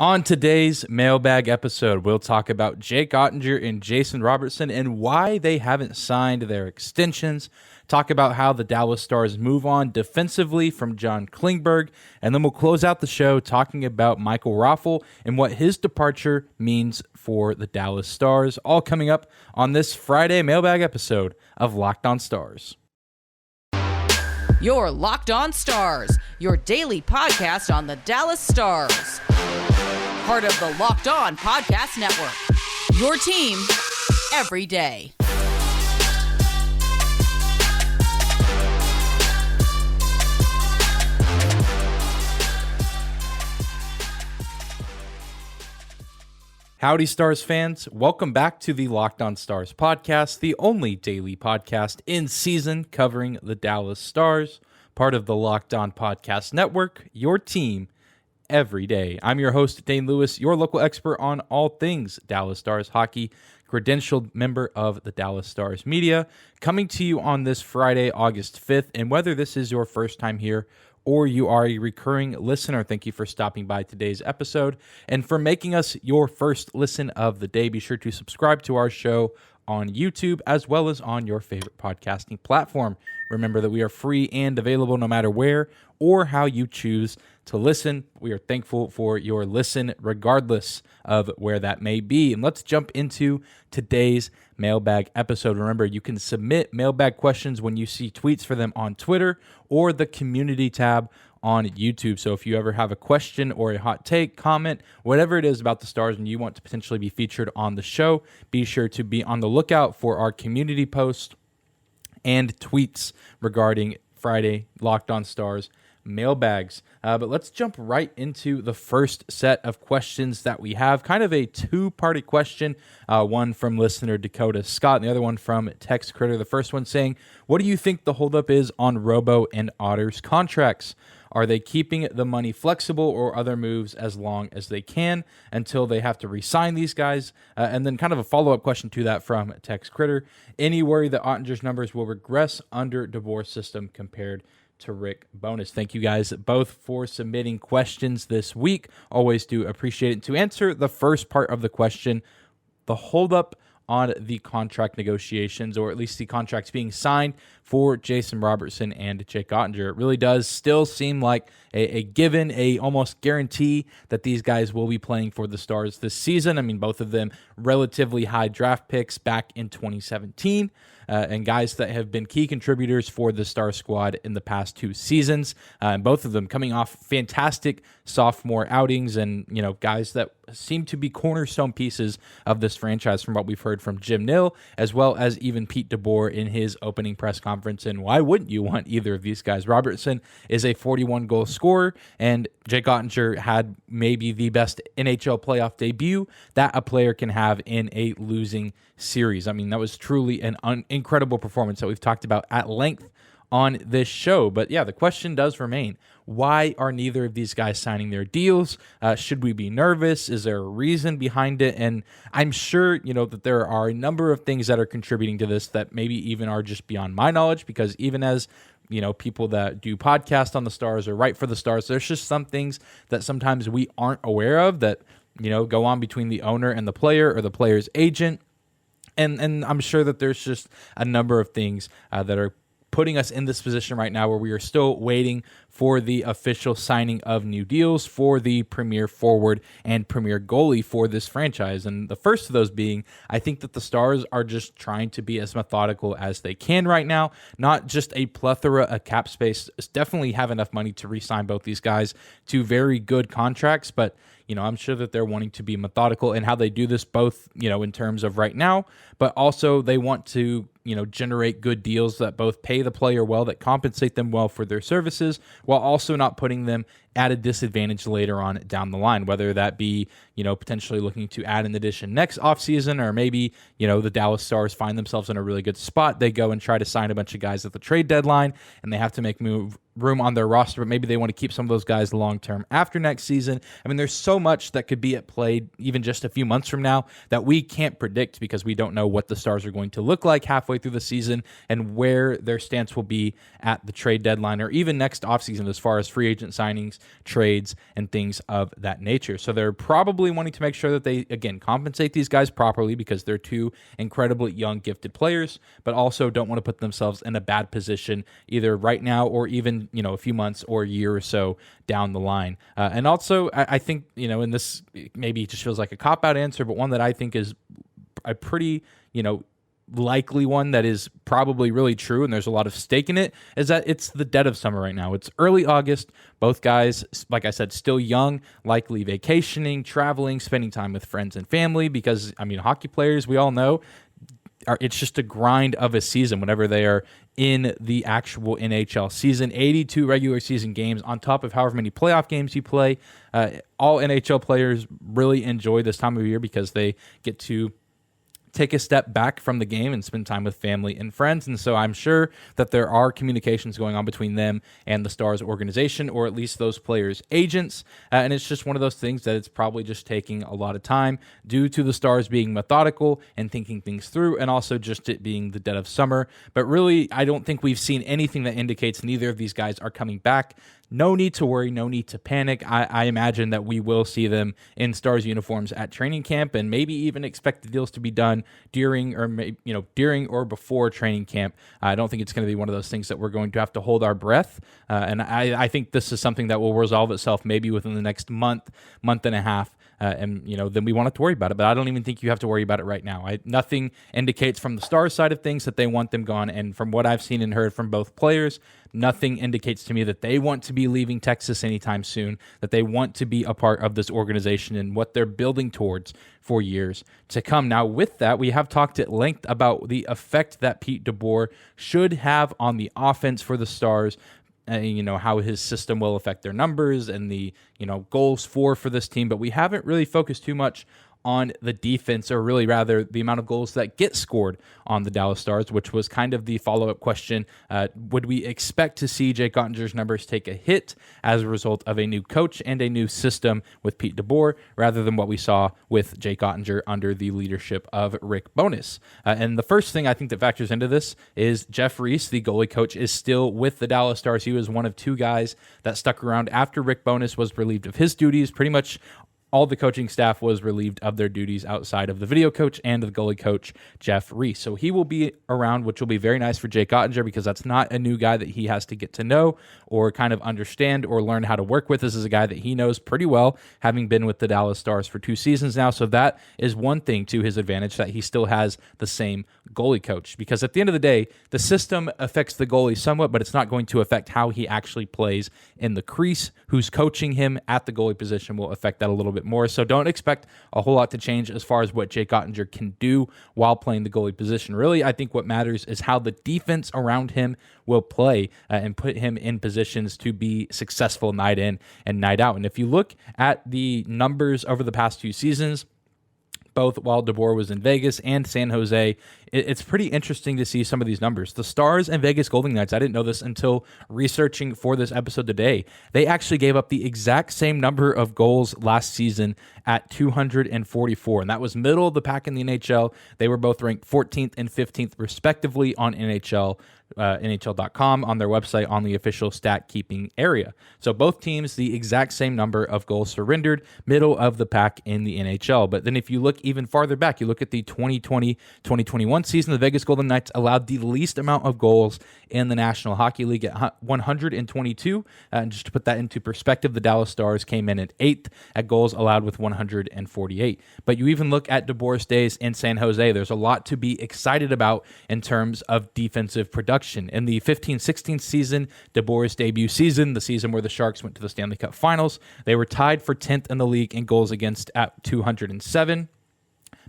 On today's Mailbag episode, we'll talk about Jake Oettinger and Jason Robertson and why they haven't signed their extensions, talk about how the Dallas Stars move on defensively from John Klingberg, and then we'll close out the show talking about Michael Raffl and what his departure means for the Dallas Stars, all coming up on this Friday Mailbag episode of Locked On Stars. You're Locked On Stars, your daily podcast on the Dallas Stars. Part of the Locked On Podcast Network, your team every day. Howdy, Stars fans. Welcome back to the Locked On Stars podcast, the only daily podcast in season covering the Dallas Stars, part of the Locked On Podcast Network, your team every day. I'm your host, Dane Lewis, your local expert on all things Dallas Stars hockey, credentialed member of the Dallas Stars media, coming to you on this Friday, August 5th. And whether this is your first time here or you are a recurring listener, thank you for stopping by today's episode and for making us your first listen of the day. Be sure to subscribe to our show on YouTube as well as on your favorite podcasting platform. Remember that we are free and available no matter where or how you choose to listen. We are thankful for your listen regardless of where that may be. And let's jump into today's mailbag episode. Remember, you can submit mailbag questions when you see tweets for them on Twitter or the community tab on YouTube. So if you ever have a question or a hot take, comment, whatever it is about the Stars and you want to potentially be featured on the show, be sure to be on the lookout for our community post and tweets regarding Friday Locked On Stars mailbags. But let's jump right into the first set of questions that we have. Kind of a two-party question, one from listener Dakota Scott and the other one from Text Critter. The first one saying, what do you think the holdup is on Robo and Otter's contracts? Are they keeping the money flexible or other moves as long as they can until they have to re-sign these guys? And then kind of a follow-up question to that from Text Critter. Any worry that Oettinger's numbers will regress under DeBoer's system compared to Rick Bowness? Thank you guys both for submitting questions this week. Always do appreciate it. To answer the first part of the question, the holdup on the contract negotiations, or at least the contracts being signed for Jason Robertson and Jake Oettinger, it really does still seem like a given, a almost guarantee that these guys will be playing for the Stars this season. I mean, both of them relatively high draft picks back in 2017. And guys that have been key contributors for the Star Squad in the past two seasons. And both of them coming off fantastic sophomore outings and, you know, guys that seem to be cornerstone pieces of this franchise from what we've heard from Jim Nill, as well as even Pete DeBoer in his opening press conference. And why wouldn't you want either of these guys? Robertson is a 41-goal scorer, and Jake Oettinger had maybe the best NHL playoff debut that a player can have in a losing series. I mean, that was truly an incredible performance that we've talked about at length on this show. But yeah, the question does remain, why are neither of these guys signing their deals? Should we be nervous? Is there a reason behind it? And I'm sure, you know, that there are a number of things that are contributing to this that maybe even are just beyond my knowledge, because even as, you know, people that do podcasts on the Stars or write for the Stars, there's just some things that sometimes we aren't aware of that, you know, go on between the owner and the player or the player's agent. And I'm sure that there's just a number of things that are putting us in this position right now where we are still waiting for the official signing of new deals for the premier forward and premier goalie for this franchise. And the first of those being, I think that the Stars are just trying to be as methodical as they can right now, not just a plethora of cap space. Definitely have enough money to re-sign both these guys to very good contracts, but you know, I'm sure that they're wanting to be methodical in how they do this, both, you know, in terms of right now, but also they want to, you know, generate good deals that both pay the player well, that compensate them well for their services, while also not putting them at a disadvantage later on down the line, whether that be, you know, potentially looking to add an addition next offseason, or maybe, you know, the Dallas Stars find themselves in a really good spot. They go and try to sign a bunch of guys at the trade deadline, and they have to make room on their roster, but maybe they want to keep some of those guys long-term after next season. I mean, there's so much that could be at play even just a few months from now that we can't predict, because we don't know what the Stars are going to look like halfway through the season and where their stance will be at the trade deadline or even next offseason as far as free agent signings trades, and things of that nature. So they're probably wanting to make sure that they, again, compensate these guys properly because they're two incredibly young, gifted players, but also don't want to put themselves in a bad position either right now or even, a few months or a year or so down the line. And also, I think, and this maybe just feels like a cop-out answer, but one that I think is a pretty, likely one that is probably really true, and there's a lot of stake in it, is that it's the dead of summer right now. It's early August. Both guys, like I said, still young, likely vacationing, traveling, spending time with friends and family because, hockey players, we all know, it's just a grind of a season whenever they are in the actual NHL season. 82 regular season games on top of however many playoff games you play. All NHL players really enjoy this time of year because they get to take a step back from the game and spend time with family and friends. And so I'm sure that there are communications going on between them and the Stars organization, or at least those players' agents. And it's just one of those things that it's probably just taking a lot of time due to the Stars being methodical and thinking things through, and also just it being the dead of summer. But really, I don't think we've seen anything that indicates neither of these guys are coming back. No need to worry, no need to panic. I imagine that we will see them in Stars uniforms at training camp, and maybe even expect the deals to be done during or before training camp. I don't think it's going to be one of those things that we're going to have to hold our breath. And I think this is something that will resolve itself maybe within the next month and a half. Then we won't have to worry about it. But I don't even think you have to worry about it right now. Nothing indicates from the Stars side of things that they want them gone. And from what I've seen and heard from both players, nothing indicates to me that they want to be leaving Texas anytime soon, that they want to be a part of this organization and what they're building towards for years to come. Now, with that, we have talked at length about the effect that Pete DeBoer should have on the offense for the Stars. How his system will affect their numbers and the, goals for this team. But we haven't really focused too much on the defense, or really rather the amount of goals that get scored on the Dallas Stars, which was kind of the follow-up question. Would we expect to see Jake Oettinger's numbers take a hit as a result of a new coach and a new system with Pete DeBoer, rather than what we saw with Jake Oettinger under the leadership of Rick Bowness? And the first thing I think that factors into this is Jeff Reese, the goalie coach, is still with the Dallas Stars. He was one of two guys that stuck around after Rick Bowness was relieved of his duties. Pretty much all the coaching staff was relieved of their duties outside of the video coach and the goalie coach, Jeff Reese. So he will be around, which will be very nice for Jake Oettinger because that's not a new guy that he has to get to know or kind of understand or learn how to work with. This is a guy that he knows pretty well, having been with the Dallas Stars for 2 seasons now. So that is one thing to his advantage, that he still has the same goalie coach. Because at the end of the day, the system affects the goalie somewhat, but it's not going to affect how he actually plays in the crease. Who's coaching him at the goalie position will affect that a little bit more. So don't expect a whole lot to change as far as what Jake Oettinger can do while playing the goalie position. Really, I think what matters is how the defense around him will play and put him in positions to be successful night in and night out. And if you look at the numbers over the past 2 seasons, both while DeBoer was in Vegas and San Jose, it's pretty interesting to see some of these numbers. The Stars and Vegas Golden Knights, I didn't know this until researching for this episode today, they actually gave up the exact same number of goals last season at 244, and that was middle of the pack in the NHL. They were both ranked 14th and 15th respectively on NHL.com on their website on the official stat keeping area. So both teams, the exact same number of goals surrendered, middle of the pack in the NHL. But then if you look even farther back, you look at the 2020-2021 season, the Vegas Golden Knights allowed the least amount of goals in the National Hockey League at 122. And just to put that into perspective, the Dallas Stars came in at 8th at goals allowed with 148. But you even look at DeBoer's days in San Jose, there's a lot to be excited about in terms of defensive production. In the 15-16 season, DeBoer's debut season, the season where the Sharks went to the Stanley Cup Finals, they were tied for 10th in the league in goals against at 207.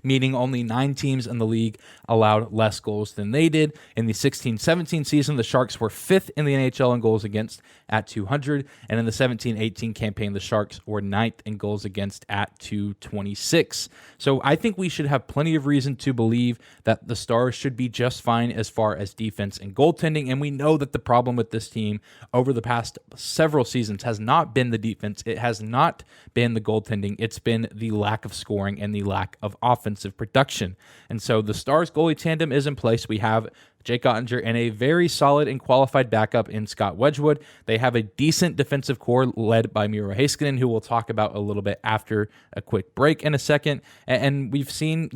Meaning only 9 teams in the league allowed less goals than they did. In the 16-17 season, the Sharks were 5th in the NHL in goals against at 200. And in the 17-18 campaign, the Sharks were 9th in goals against at 226. So I think we should have plenty of reason to believe that the Stars should be just fine as far as defense and goaltending. And we know that the problem with this team over the past several seasons has not been the defense. It has not been the goaltending. It's been the lack of scoring and the lack of offensive production. And so the Stars goalie tandem is in place. We have Jake Oettinger, and a very solid and qualified backup in Scott Wedgwood. They have a decent defensive core led by Miro Heiskanen, who we'll talk about a little bit after a quick break in a second. And we've seen,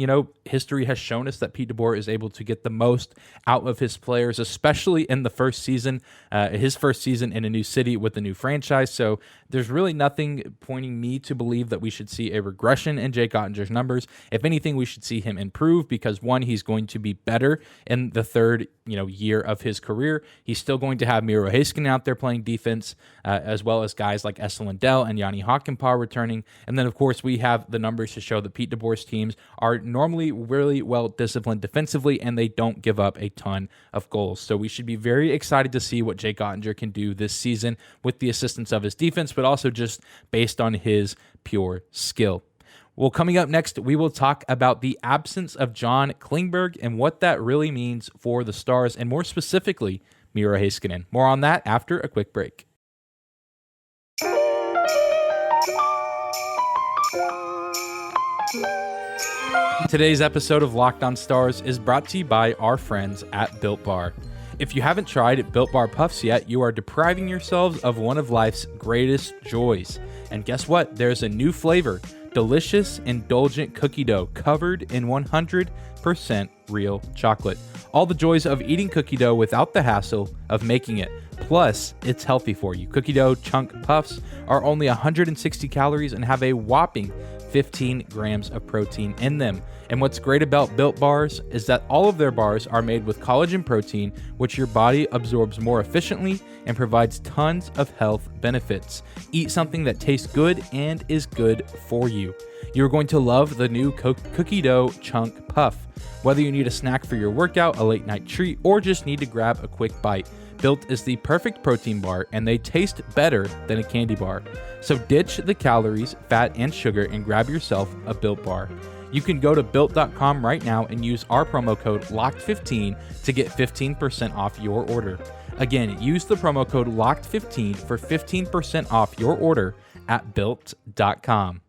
history has shown us that Pete DeBoer is able to get the most out of his players, especially in the first season, his first season in a new city with a new franchise. So there's really nothing pointing me to believe that we should see a regression in Jake Oettinger's numbers. If anything, we should see him improve because, one, he's going to be better in the third year of his career. He's still going to have Miro Heiskanen out there playing defense, as well as guys like Esa Lindell and Yanni Hakanpää returning. And then, of course, we have the numbers to show that Pete DeBoer's teams are normally really well disciplined defensively, and they don't give up a ton of goals. So we should be very excited to see what Jake Oettinger can do this season with the assistance of his defense, but also just based on his pure skill. Well, coming up next, we will talk about the absence of John Klingberg and what that really means for the Stars, and more specifically, Miro Heiskanen. More on that after a quick break. Today's episode of Locked On Stars is brought to you by our friends at Built Bar. If you haven't tried Built Bar Puffs yet, you are depriving yourselves of one of life's greatest joys. And guess what? There's a new flavor. Delicious, indulgent cookie dough covered in 100% real chocolate. All the joys of eating cookie dough without the hassle of making it. Plus, it's healthy for you. Cookie dough chunk puffs are only 160 calories and have a whopping 15 grams of protein in them. And what's great about Built Bars is that all of their bars are made with collagen protein, which your body absorbs more efficiently and provides tons of health benefits. Eat something that tastes good and is good for you. You're going to love the new cookie dough chunk puff. Whether you need a snack for your workout, a late night treat, or just need to grab a quick bite, Built is the perfect protein bar, and they taste better than a candy bar. So ditch the calories, fat, and sugar and grab yourself a Built Bar. You can go to Built.com right now and use our promo code LOCKED15 to get 15% off your order. Again, use the promo code LOCKED15 for 15% off your order at Built.com.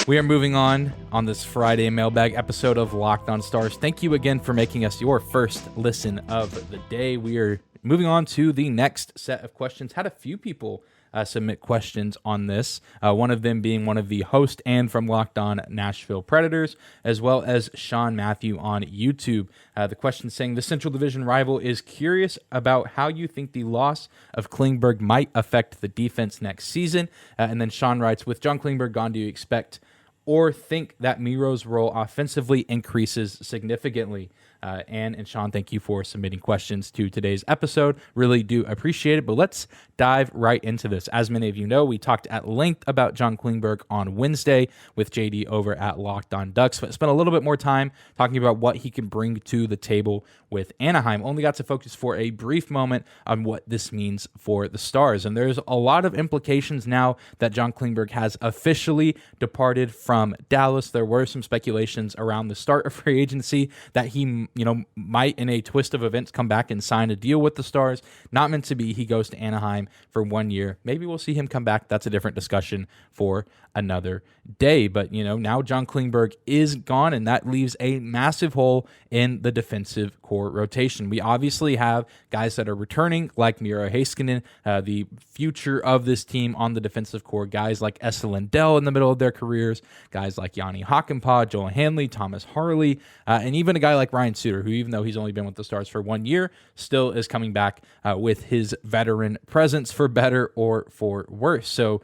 We are moving on this Friday mailbag episode of Locked On Stars. Thank you again for making us your first listen of the day. We are moving on to the next set of questions. Had a few people submit questions on this, one of them being one of the hosts and from Locked On Nashville Predators, as well as Sean Matthew on YouTube. The question saying, the Central Division rival is curious about how you think the loss of Klingberg might affect the defense next season. And then Sean writes, with John Klingberg gone, do you expect or think that Miro's role offensively increases significantly? And Sean, thank you for submitting questions to today's episode. Really do appreciate it. But let's dive right into this. As many of you know, we talked at length about John Klingberg on Wednesday with JD over at Locked On Ducks. But spent a little bit more time talking about what he can bring to the table with Anaheim. Only got to focus for a brief moment on what this means for the Stars. And there's a lot of implications now that John Klingberg has officially departed from Dallas. There were some speculations around the start of free agency that he might, in a twist of events, come back and sign a deal with the Stars. Not meant to be. He goes to Anaheim for 1 year. Maybe we'll see him come back. That's a different discussion for another day. But, now John Klingberg is gone, and that leaves a massive hole in the defensive core rotation. We obviously have guys that are returning, like Miro Heiskanen, the future of this team on the defensive core, guys like Esa Lindell in the middle of their careers, guys like Yanni Hakanpää, Joel Hanley, Thomas Harley, and even a guy like Ryan Suter, who, even though he's only been with the Stars for 1 year, still is coming back with his veteran presence, for better or for worse. So,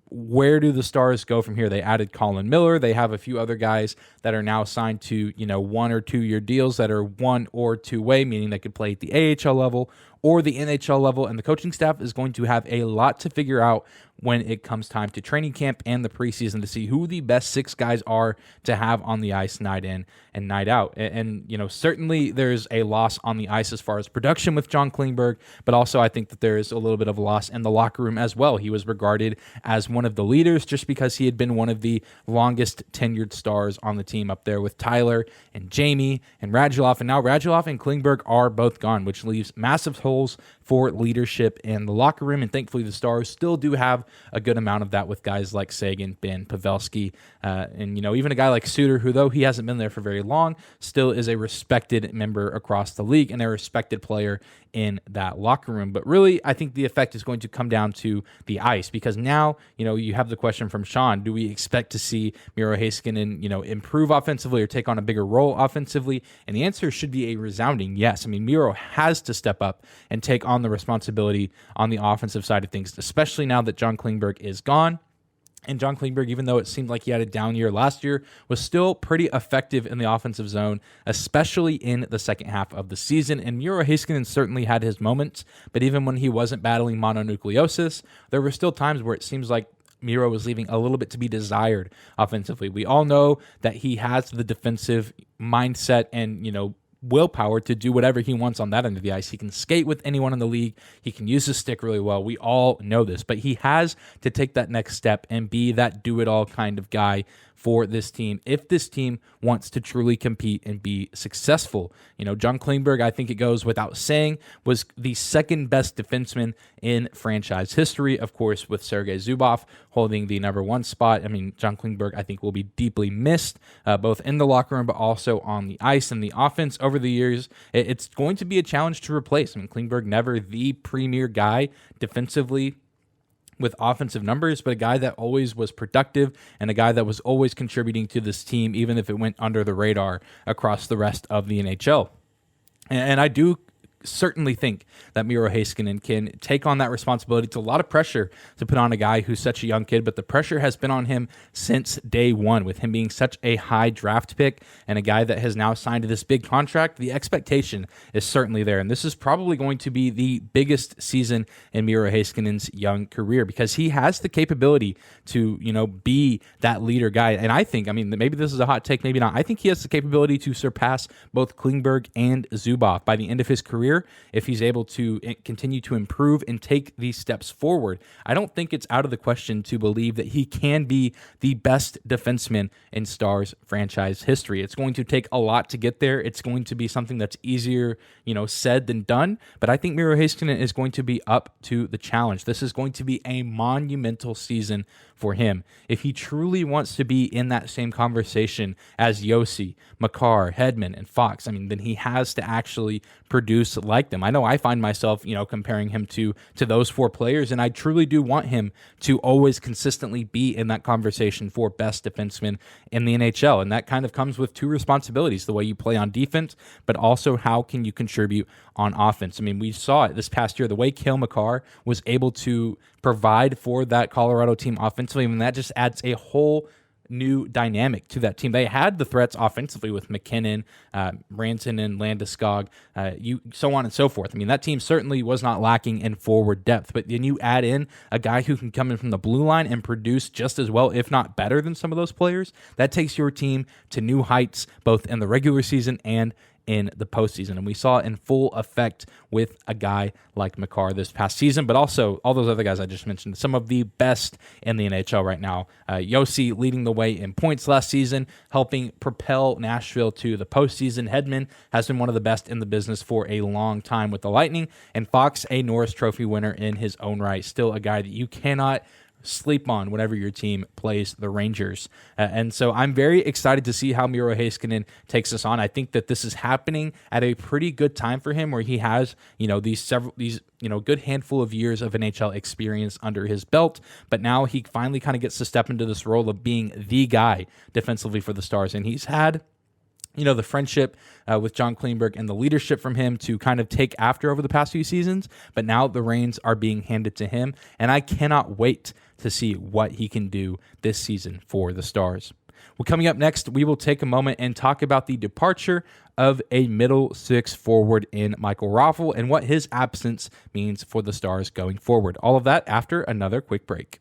where do the Stars go from here? They added Colin Miller. They have a few other guys that are now signed to, 1 or 2 year deals that are 1 or 2 way, meaning they could play at the AHL level or the NHL level. And the coaching staff is going to have a lot to figure out when it comes time to training camp and the preseason to see who the best 6 guys are to have on the ice night in and night out. And certainly there's a loss on the ice as far as production with John Klingberg, but also I think that there is a little bit of a loss in the locker room as well. He was regarded as one of the leaders just because he had been one of the longest tenured Stars on the team, up there with Tyler and Jamie and Radulov. And now Radulov and Klingberg are both gone, which leaves massive holes roles for leadership in the locker room, and thankfully the Stars still do have a good amount of that with guys like Sagan, Ben, Pavelski, and even a guy like Suter, who though he hasn't been there for very long, still is a respected member across the league and a respected player in that locker room. But really, I think the effect is going to come down to the ice, because now, you have the question from Sean, do we expect to see Miro Heiskanen, improve offensively or take on a bigger role offensively? And the answer should be a resounding yes. I mean, Miro has to step up and take on the responsibility on the offensive side of things, especially now that John Klingberg is gone. And John Klingberg, even though it seemed like he had a down year last year, was still pretty effective in the offensive zone, especially in the second half of the season. And Miro Heiskanen certainly had his moments, but even when he wasn't battling mononucleosis, there were still times where it seems like Miro was leaving a little bit to be desired offensively. We all know that he has the defensive mindset and, willpower to do whatever he wants on that end of the ice. He can skate with anyone in the league. He can use his stick really well. We all know this, but he has to take that next step and be that do-it-all kind of guy for this team if this team wants to truly compete and be successful. John Klingberg, I think it goes without saying, was the second best defenseman in franchise history, of course, with Sergei Zubov holding the number one spot. I mean, John Klingberg, I think, will be deeply missed, both in the locker room but also on the ice and the offense over the years. It's going to be a challenge to replace. I mean, Klingberg never the premier guy defensively with offensive numbers, but a guy that always was productive and a guy that was always contributing to this team, even if it went under the radar across the rest of the NHL. And I do certainly think that Miro Heiskanen can take on that responsibility. It's a lot of pressure to put on a guy who's such a young kid, but the pressure has been on him since day one, with him being such a high draft pick and a guy that has now signed to this big contract. The expectation is certainly there, and this is probably going to be the biggest season in Miro Heiskanen's young career, because he has the capability to, be that leader guy. And I think, maybe this is a hot take, maybe not. I think he has the capability to surpass both Klingberg and Zubov by the end of his career if he's able to continue to improve and take these steps forward. I don't think it's out of the question to believe that he can be the best defenseman in Stars franchise history. It's going to take a lot to get there. It's going to be something that's easier, said than done. But I think Miro Heiskanen is going to be up to the challenge. This is going to be a monumental season for him. If he truly wants to be in that same conversation as Yossi, Makar, Hedman, and Fox, then he has to actually produce like them. I know I find myself, comparing him to those four players, and I truly do want him to always consistently be in that conversation for best defenseman in the NHL. And that kind of comes with two responsibilities: the way you play on defense, but also how can you contribute on offense. We saw it this past year, the way Cale Makar was able to provide for that Colorado team offensively, and that just adds a whole new dynamic to that team. They had the threats offensively with McKinnon, Ranson, and Landeskog, so on and so forth. That team certainly was not lacking in forward depth, but then you add in a guy who can come in from the blue line and produce just as well, if not better than some of those players. That takes your team to new heights, both in the regular season and in the postseason. And we saw it in full effect with a guy like Makar this past season, but also all those other guys I just mentioned, some of the best in the NHL right now. Yossi leading the way in points last season, helping propel Nashville to the postseason. Hedman has been one of the best in the business for a long time with the Lightning. And Fox, a Norris Trophy winner in his own right, still a guy that you cannot sleep on whenever your team plays the Rangers. And so I'm very excited to see how Miro Heiskanen takes us on. I think that this is happening at a pretty good time for him, where he has, these good handful of years of NHL experience under his belt, but now he finally kind of gets to step into this role of being the guy defensively for the Stars. And he's had the friendship with John Klingberg and the leadership from him to kind of take after over the past few seasons, but now the reins are being handed to him, and I cannot wait to see what he can do this season for the Stars. Well, coming up next, we will take a moment and talk about the departure of a middle six forward in Michael Raffl and what his absence means for the Stars going forward. All of that after another quick break.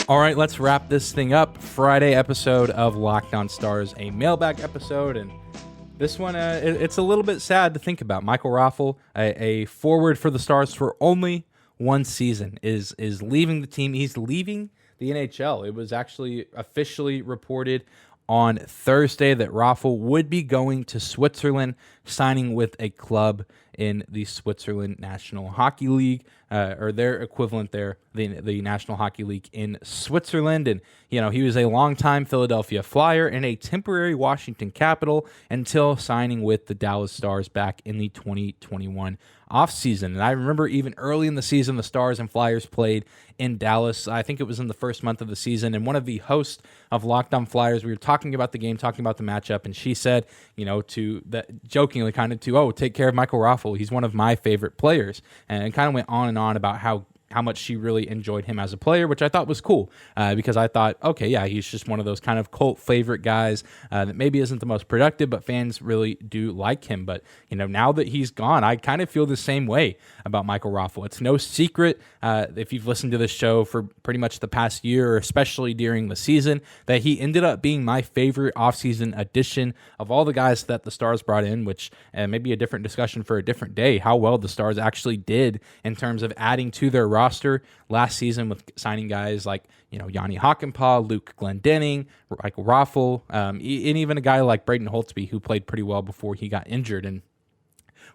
All right, let's wrap this thing up. Friday episode of Locked On Stars, a mailbag episode, and this one, it's a little bit sad to think about. Michael Raffl, a forward for the Stars for only one season, is leaving the team. He's leaving the NHL. It was actually officially reported on Thursday that Raffl would be going to Switzerland, signing with a club in the Switzerland National Hockey League, or their equivalent there, the National Hockey League in Switzerland. And, he was a longtime Philadelphia Flyer and a temporary Washington Capital until signing with the Dallas Stars back in the 2021 offseason. And I remember even early in the season, the Stars and Flyers played in Dallas. I think it was in the first month of the season. And one of the hosts of Locked On Flyers, we were talking about the game, talking about the matchup, and she said, jokingly take care of Michael Raffl. He's one of my favorite players. And kind of went on and on about how much she really enjoyed him as a player, which I thought was cool because I thought, okay, yeah, he's just one of those kind of cult favorite guys that maybe isn't the most productive, but fans really do like him. But, now that he's gone, I kind of feel the same way about Michael Raffl. It's no secret, if you've listened to this show for pretty much the past year, or especially during the season, that he ended up being my favorite offseason addition of all the guys that the Stars brought in, which maybe a different discussion for a different day, how well the Stars actually did in terms of adding to their roster last season with signing guys like, Yanni Hakanpää, Luke Glendening, Michael Raffl, and even a guy like Braden Holtby, who played pretty well before he got injured. And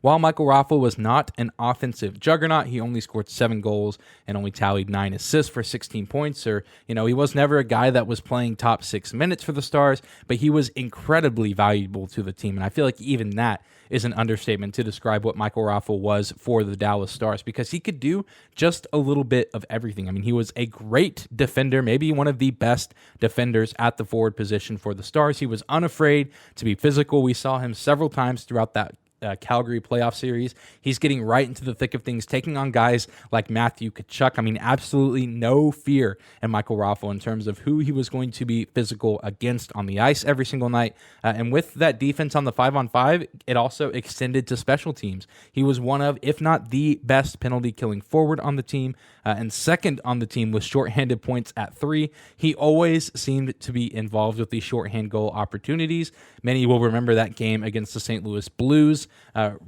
while Michael Raffl was not an offensive juggernaut, he only scored 7 goals and only tallied 9 assists for 16 points. He was never a guy that was playing top 6 minutes for the Stars, but he was incredibly valuable to the team. And I feel like even that is an understatement to describe what Michael Raffl was for the Dallas Stars, because he could do just a little bit of everything. I mean, he was a great defender, maybe one of the best defenders at the forward position for the Stars. He was unafraid to be physical. We saw him several times throughout that Calgary playoff series. He's getting right into the thick of things, taking on guys like Matthew Tkachuk. I mean, absolutely no fear in Michael Raffl in terms of who he was going to be physical against on the ice every single night. And with that defense on the 5-on-5, it also extended to special teams. He was one of, if not the best penalty killing forward on the team, and second on the team with shorthanded points at 3. He always seemed to be involved with these shorthand goal opportunities. Many will remember that game against the St. Louis Blues,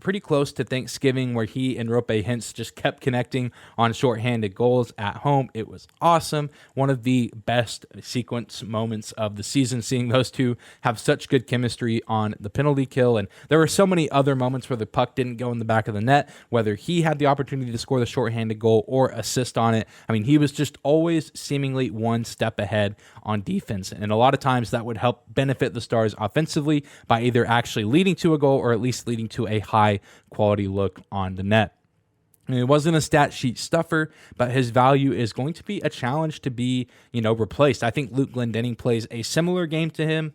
pretty close to Thanksgiving, where he and Rope Hintz just kept connecting on shorthanded goals at home. It was awesome. One of the best sequence moments of the season, seeing those two have such good chemistry on the penalty kill. And there were so many other moments where the puck didn't go in the back of the net, whether he had the opportunity to score the shorthanded goal or assist on it. I mean, he was just always seemingly one step ahead on defense. And a lot of times that would help benefit the Stars offensively by either actually leading to a goal or at least leading to a high quality look on the net. And it wasn't a stat sheet stuffer, but his value is going to be a challenge to be, replaced. I think Luke Glendening plays a similar game to him,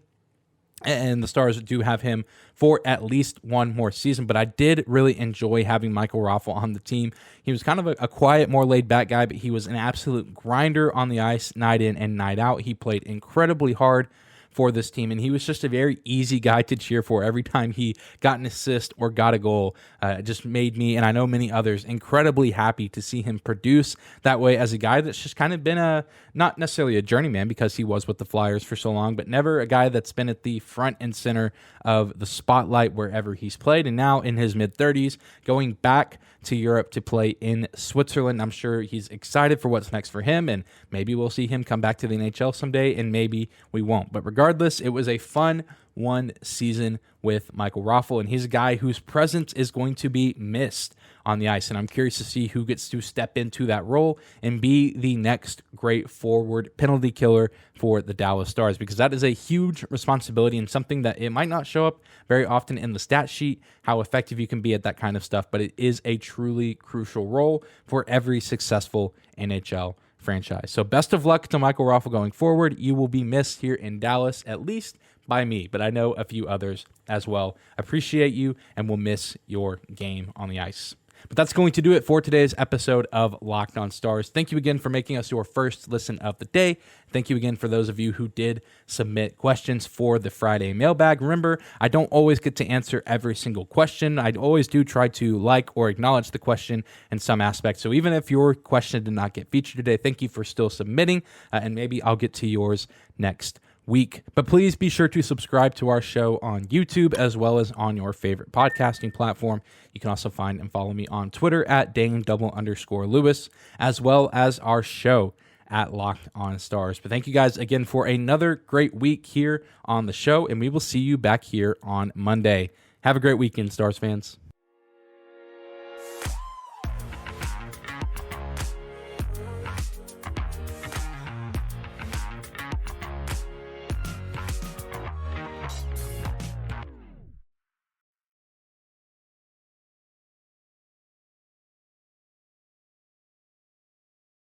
and the Stars do have him for at least one more season. But I did really enjoy having Michael Raffl on the team. He was kind of a quiet, more laid-back guy, but he was an absolute grinder on the ice night in and night out. He played incredibly hard for this team, and he was just a very easy guy to cheer for. Every time he got an assist or got a goal, it just made me, and I know many others, incredibly happy to see him produce that way as a guy that's just kind of been not necessarily a journeyman, because he was with the Flyers for so long, but never a guy that's been at the front and center of the spotlight wherever he's played. And now in his mid-30s, going back to Europe to play in Switzerland. I'm sure he's excited for what's next for him, and maybe we'll see him come back to the NHL someday, and maybe we won't. But regardless, it was a fun one season with Michael Raffl, and he's a guy whose presence is going to be missed on the ice, and I'm curious to see who gets to step into that role and be the next great forward penalty killer for the Dallas Stars, because that is a huge responsibility and something that it might not show up very often in the stat sheet, how effective you can be at that kind of stuff, but it is a truly crucial role for every successful NHL franchise. So best of luck to Michael Raffl going forward. You will be missed here in Dallas, at least by me, but I know a few others as well. Appreciate you, and will miss your game on the ice. But that's going to do it for today's episode of Locked On Stars. Thank you again for making us your first listen of the day. Thank you again for those of you who did submit questions for the Friday mailbag. Remember, I don't always get to answer every single question. I always do try to like or acknowledge the question in some aspect. So even if your question did not get featured today, thank you for still submitting, and maybe I'll get to yours next week. But please be sure to subscribe to our show on YouTube as well as on your favorite podcasting platform. You can also find and follow me on Twitter at Dane_Lewis, as well as our show at Locked On Stars. But thank you guys again for another great week here on the show, and we will see you back here on Monday. Have a great weekend, Stars fans.